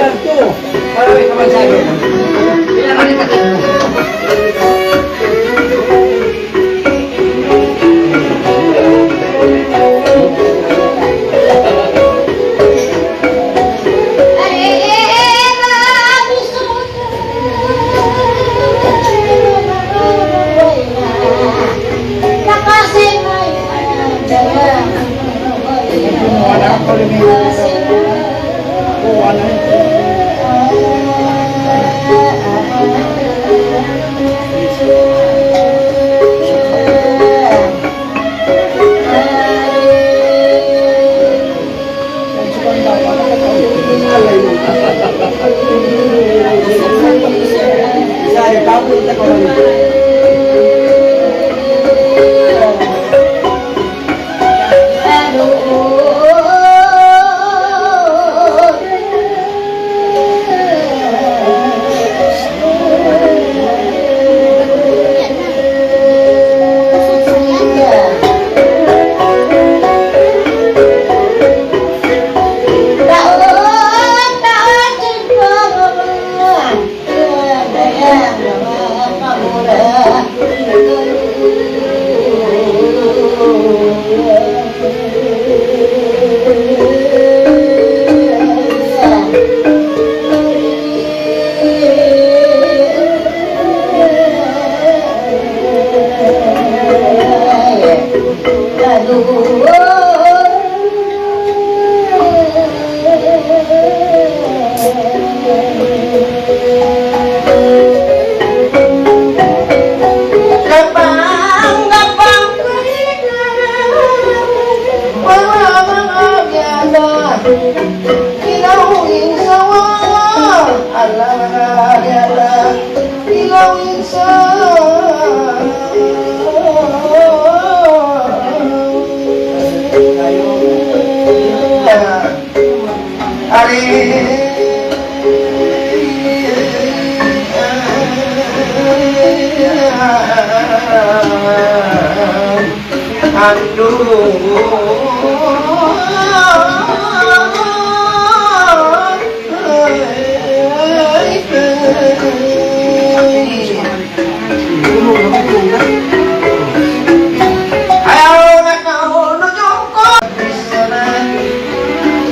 Para may kamansabi. Pinarani ka din.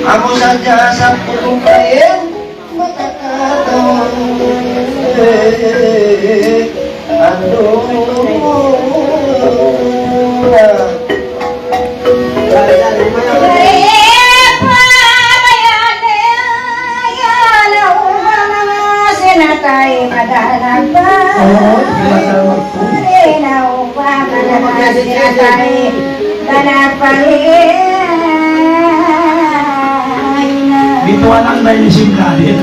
Aku saja satu kain makakataw Bituan ang dahil simkahin.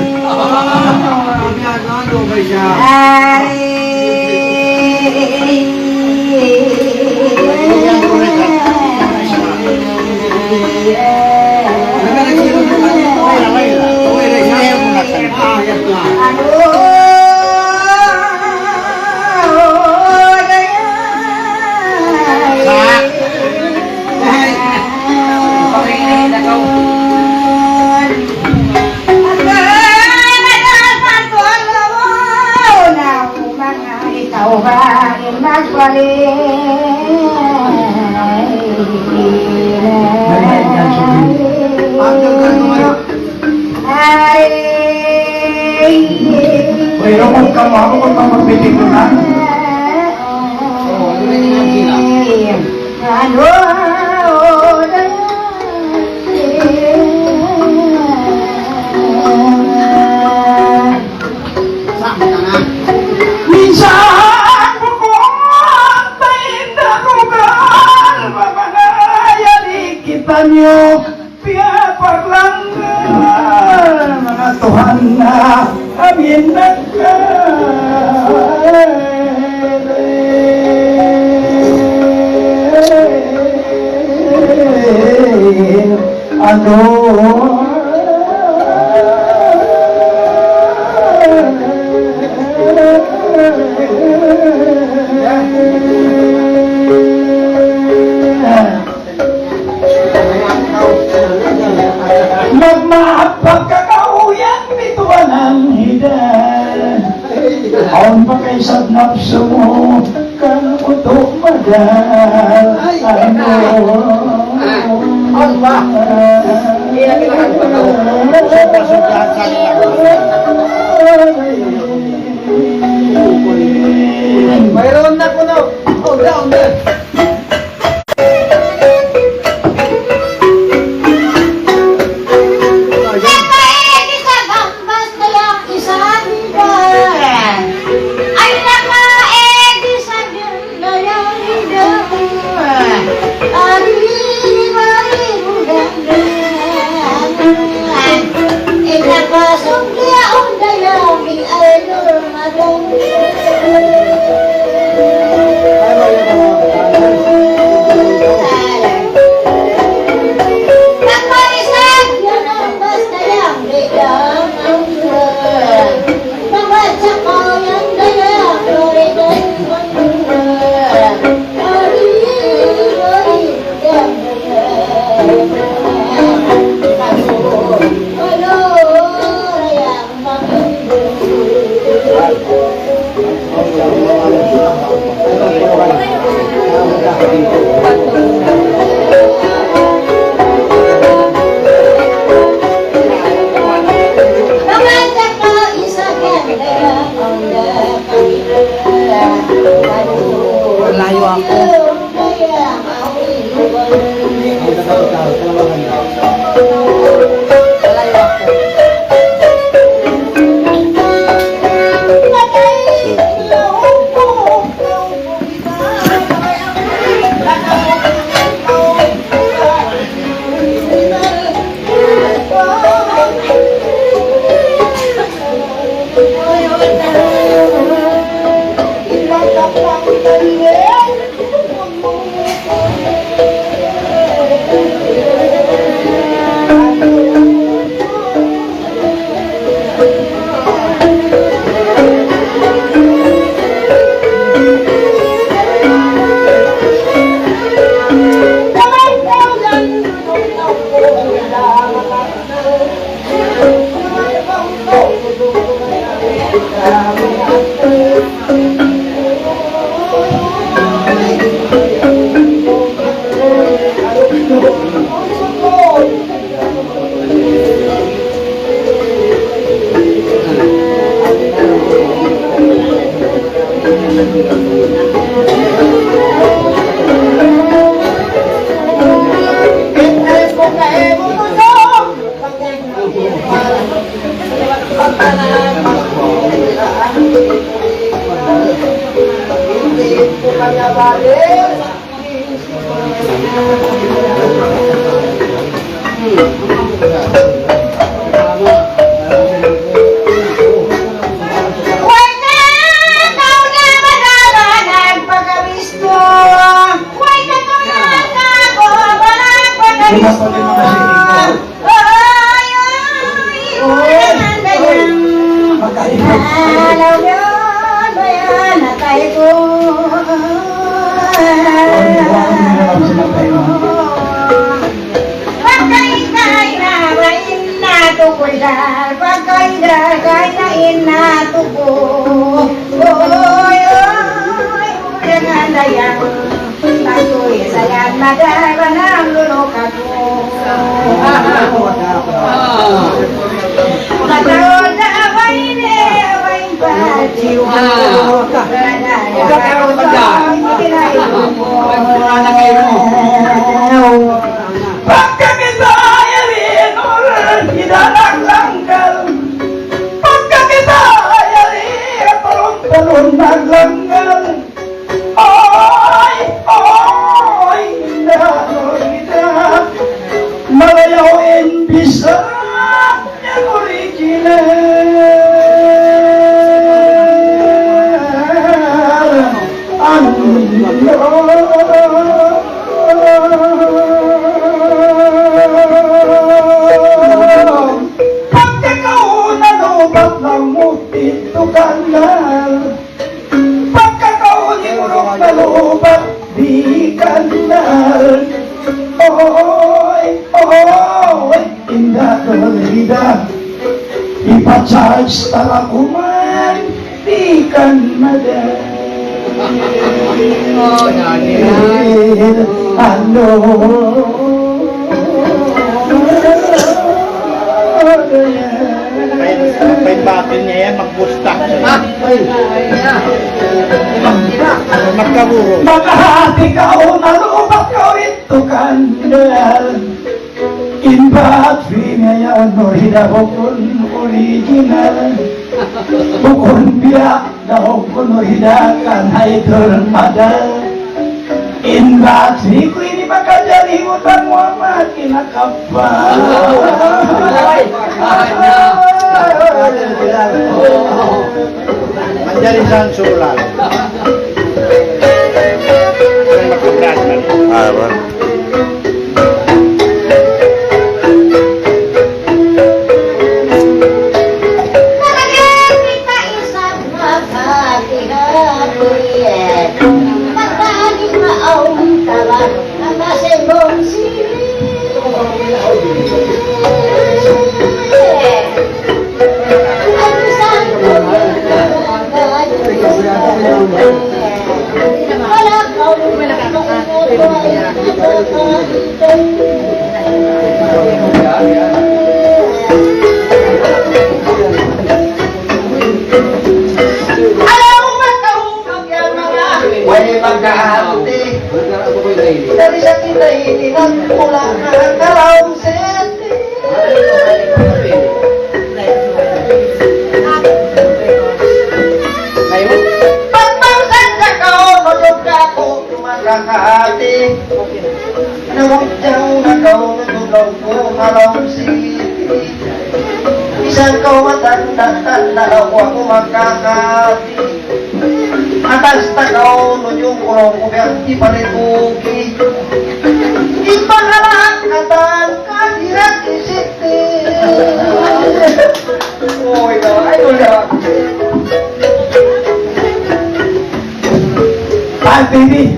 Pero kung kamu ako kung magpitig ko na. Minsan bukuan na rugal mamangaya di kita nyo piapaglangan mga Tuhan na amin Magmahapag kakauyan dito hapso mo kan utok madal Ano ba? Hindi na kinakagpagawa. Sobra-sobrahan sa Mayroon na ko na. Oh, down there. Layo ako. Layo ako. Ipa-charge tala kuman, di kan madal. Oh, nani. Ano? May batin niya yan, magbusta. Magkaburo. Makahati ka o nalubat ka ito kandal. Inbat ngayon mo hinahukon original. Bukon biyak na hukon o hidakan ay turmadal. Inbat ko ini makajali utang Muhammad kinakapal. Menjadi sansulan. Way magkahati dari sa kita ini nagmula ka kalawang senti. Pagpangsan ka ka nulog ka ko magkahati namudyang nagaw natulaw ko kalawang senti. Isang kau matanda-tanda ako magkahati atas takaw no yung kurong ko biyak di palitugi ipahalak katan kadirat isiti. Oy no, ay wala. Ay, baby.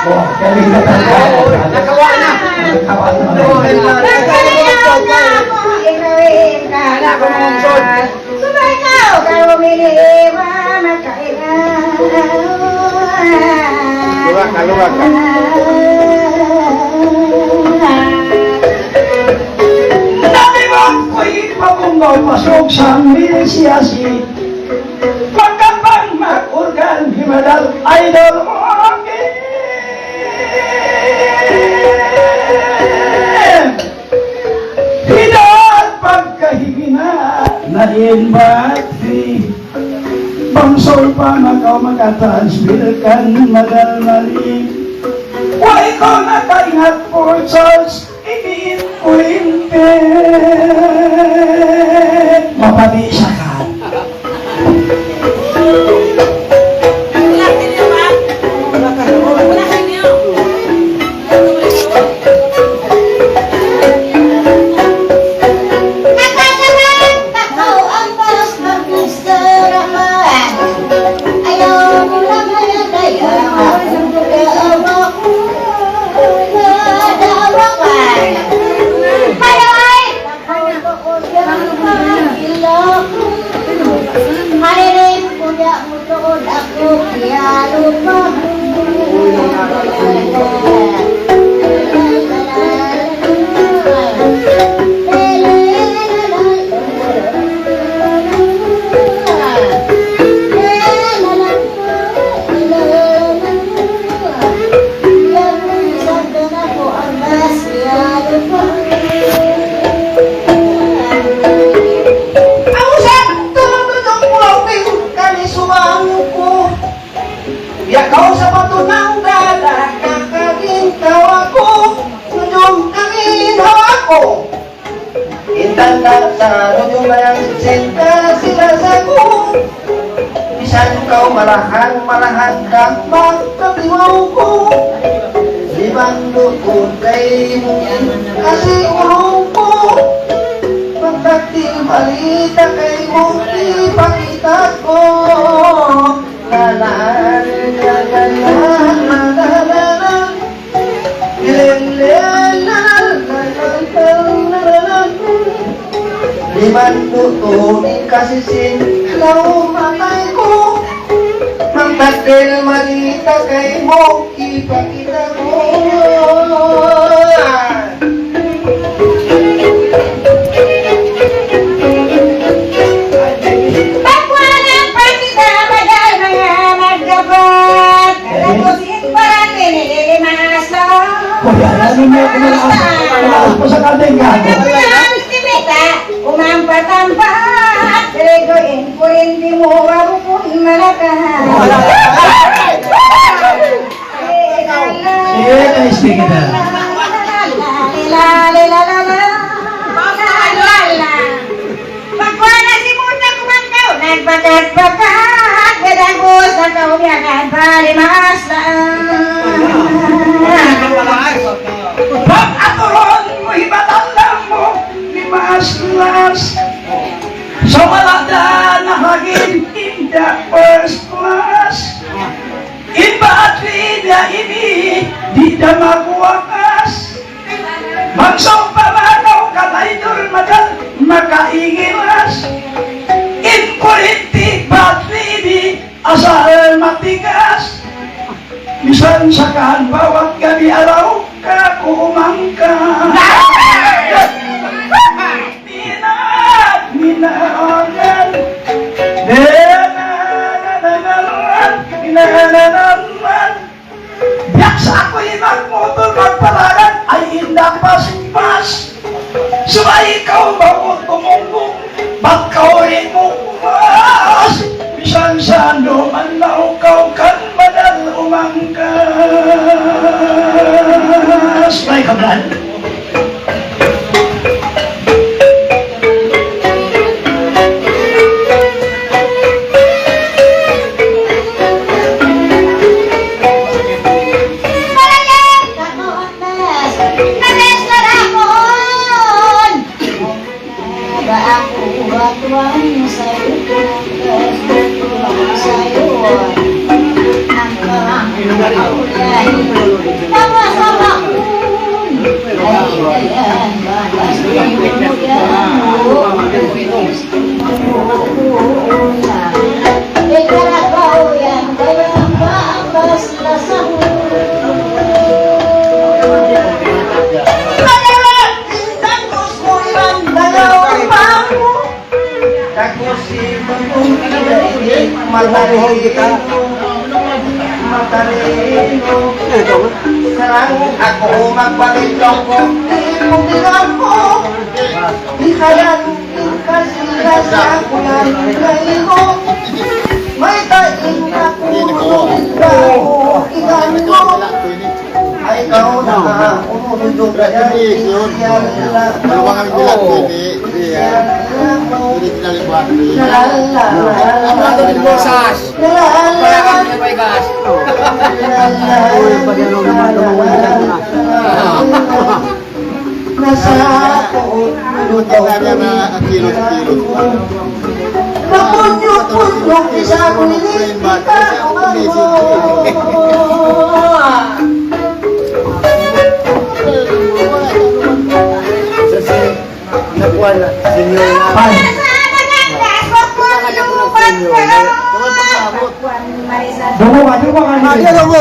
Oh, galing na talaga. Nakawa na. Nakawa na. Luwag ka. Dati mo ko'y pagungol pasok sa milisiyasi. Pagkapang mag-organ, himadal, idol mo akin. Hidal pagkahigina, na-invite. Bangsol pa magaw magka-transfer kan madal-mali. Why ko nakaingat for Charles, ikiin ko hindi. Mapati siya ka. Ya kau sa patunang dada, kakagin tawa ko, nunyung kangin hawa ko. Intanda sa nunyung layang sinta sila sa ko. Bisan kau malahan ka, magkatiwaw ko. Limang lukod kay mo, kasi ulong ko. Magdaktil balita kay mo, ipakita ko. Di man tutunin kasisin Lau matay ko Ang takdil manita kay mo Ipakita ko Pagwalang pagkita bagal mga magkapat Kalagusin para kinilimas lang Kuya, ano mo ako malakas po sa kadeng gago. Umampat-ampat Regoin ko rin di mo Wabukun malakas Sige, na-speak kita. Pagwana si Muna kumangkaw Nagbagat-bagat Gadagos na kaubiyagan Palimas lang Pag aturon mo, hibatan lang mo, limas-las. So malada na hagin in the first class. Iba at lida ini, di na makuwakas. Magsong pamanaw, kataydol madal, makaingilas. Inkurinti, bat lidi, asal matigas. Bisan sa kahan bawat gabi araw ka kumangka. Minangan Minangan Biyak sa ako'y magmotor magpalaran ay indak pas-pas. Sumay ikaw bawat tumungkong ba't kaurin mo kumas. Bisan sa ano man laukaw kan madal umangkas. May kablan. Matalino Sarang ako magpalito ko Ipugilan mo Ihayan Ikasila sa kulan Kayo May taing ako Ikaw Ikan mo Ay ikaw na Umulog ka Maluwang ang bilang pwede. Hindi kinalibuan. Nasa Buti na na ang kilos-kilos. Mapunyok-punyok isa ko nilipita Nakuha na. Senyor na.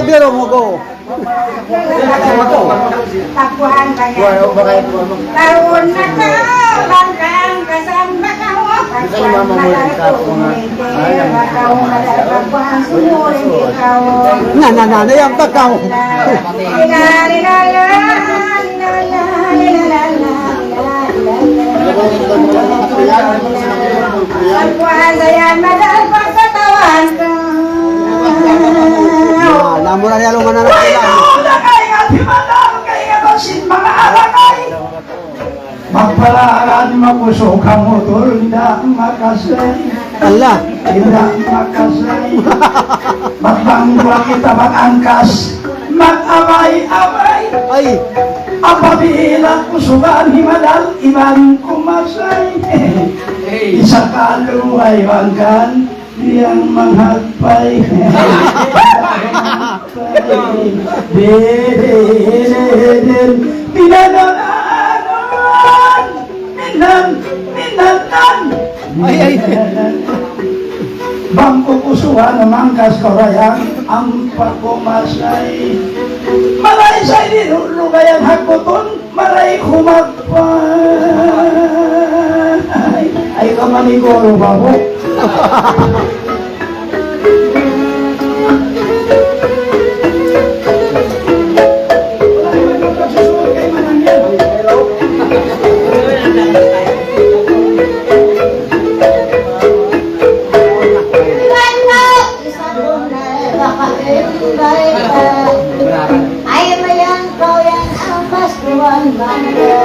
Biro mo go. Tapuan kaya Taon na ka Bangkang kasama ka Pagkuhan malalagong Hindi Makaw malalagong Sumurin ikaw Na yung takaw. Pagkuhan saya madal Pagkatawan ka Namura niya luman na mga alakay. Magpalaran mapuso ka motor, hindi makasay. Allah, hindi makasay. Magbangwa kita mag-angkas, mag-amay-amay. Ay, ang pabilang kusugan himadal, iman kumasay. Isa kaluhay wanggan, yang menghadpai minananon mangkas korayan ang pagkumasay. Maray sa inilulugayan hakuton, maray kumagpay. Ay ka maniguro ba mo? Ay mayan kau yang ampas tuan bangga.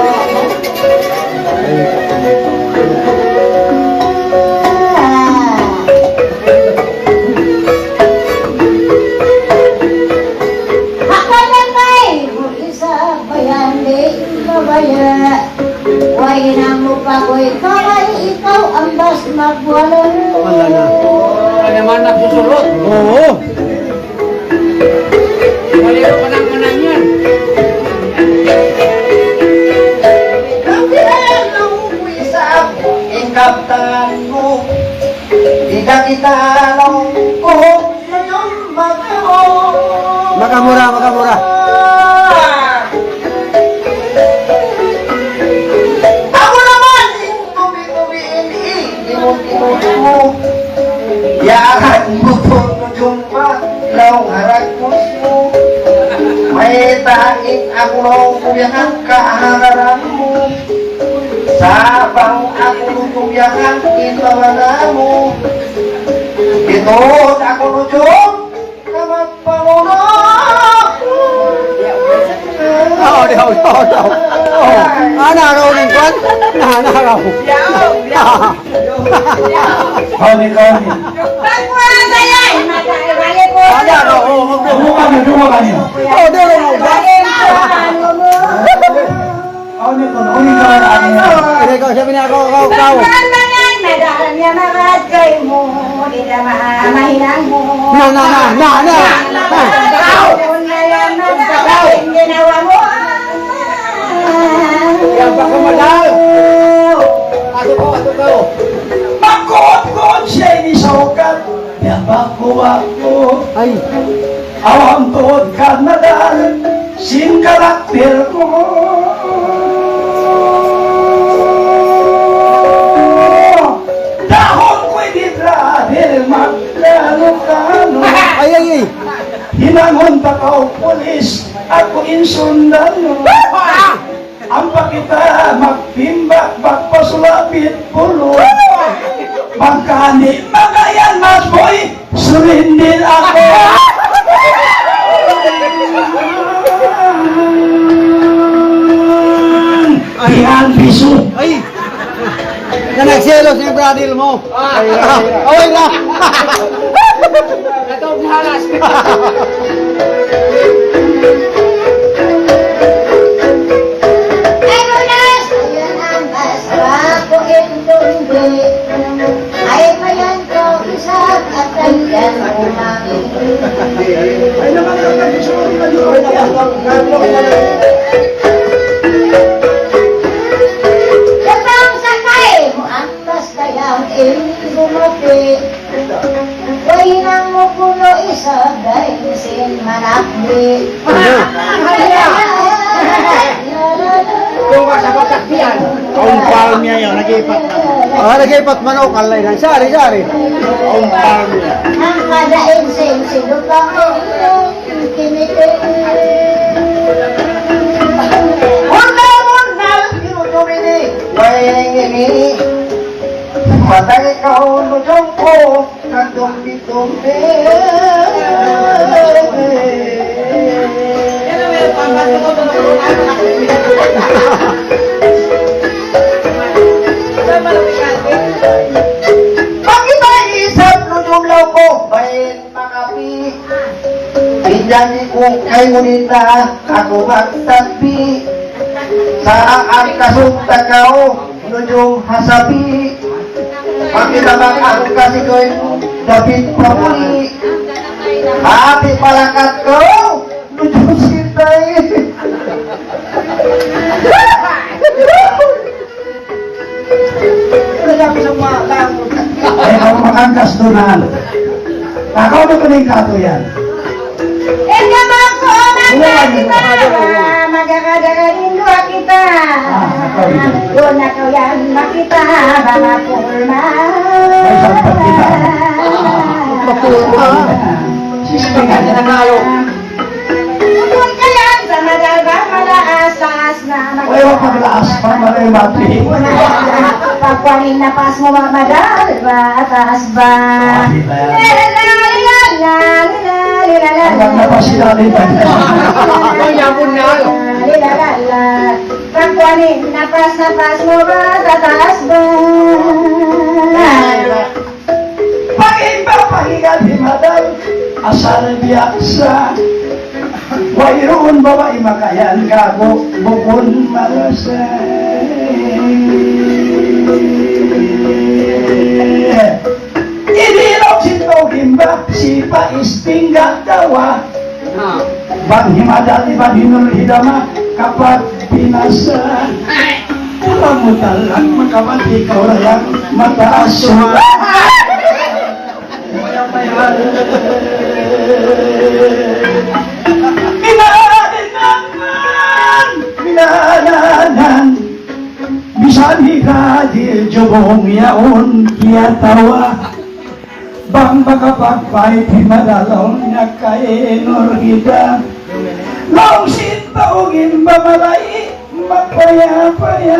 Hakanan bay isa bayan di babaya. Wai namu pagoy kalay ikaw ambas magwala. Wala na. Wala naman nagsusulot. Oo. Wala ko nang manang yan. Ingkaptan mo, ika kita lang ko ngayon magkaroon. Makamura, makamura. Ako naman yung tubi-tubi hindi mo tinutubo. Yakan mo tunod pa, law harag mo. May taing ako nung kuyahan kahararan mo. Sabang ako nung kuyahan inawala mo. Itoon ako nung kamagpangulo. Oo, daw. Oo. Raw ng kwan? Raw. Kami. Pagwala yan, matay ko. Raw. Oo, Dumukan niyo. Oo, daw mo ba? Kami ko, uni ka na. Hindi ko, sabi niya ako, kau. Madalang niya magad kay mo, di na mahinang mo. Na. Kung na yan magdakaw, ginawa mo. Yan pa ko madal. Ato ko. Magkuot-kuot siya ni Sokat. Yabak ko ako. Ay. Awang tuod ka na dahil sin karakter ko. Dahon ko'y di dahil maglalukano. Ay. Hinangon pa ka pulis, ako insundano. Ang pakita magpimbak, magpasulapit pulo. Magkani, magayan mas boy, surindin ako. Ihan piso. Ay. Na nagselos yung bradil mo. Ay na. Natawag na halas. Ay lunas, ayan ang basa ko intundi. Ay mayan ko isang at ayan umami. Ay naman ang nagsusunod na yun. Kapang sakay mo ang tas kayang ilumupi. Way nang mo puno isa dahil sin manakbi. Kung ka sa patakpian. Ang palm niya yun, nag-ipat na. Nag-ipat manok, alay na. Sari. Ang palm niya. Ang kadain sin silupang kinitin. Muna, tinutubi ni Wayangini. Matay ka uludong ko, katumbi-tumbi. Bakit ba isap lujong law ko, bayin makapi? Pinjani ko kay ngunita, ako magtagpi. Saan kasunta kao, lujong hasabi. Pakitabang ako kasi ko'y David Pamuli. Happy palakat ko, lujong sintay. Ay, ang makangkas doon. Ako na ko ng kato yan. Eka mako kita, magkakadagaling dua kita. Doon na kau yan makita, baka pulma. Ay, sampat kita. Sisipagan niya na kayo. Doon ka yan sa madalbang malaasas na Ay, wag maglaas pa maray mati. pagkuhanin na pas mo madal ba, atas ba? Hanggang na pa sila rin. Pagkuhanin na pas mo ba, atas ba? Pag-iba pahinga di madal, asal biasa. Wayroon babae makayan kako, bukon malasay. Idilog si Togimba, si Paistingga dawa. Bang himadali ba hinul hidama, kapag pinasa. Alam mo talang makamat ikaw rayang mataas. Minananan Bisan higadi jubong yaon kia tawa Bang makapagpay pimadalaw na kainor hida Long sintawin bamalay mapaya-paya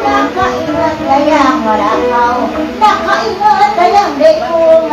Nakaingat kayang wala kau, nakaingat kayang di ko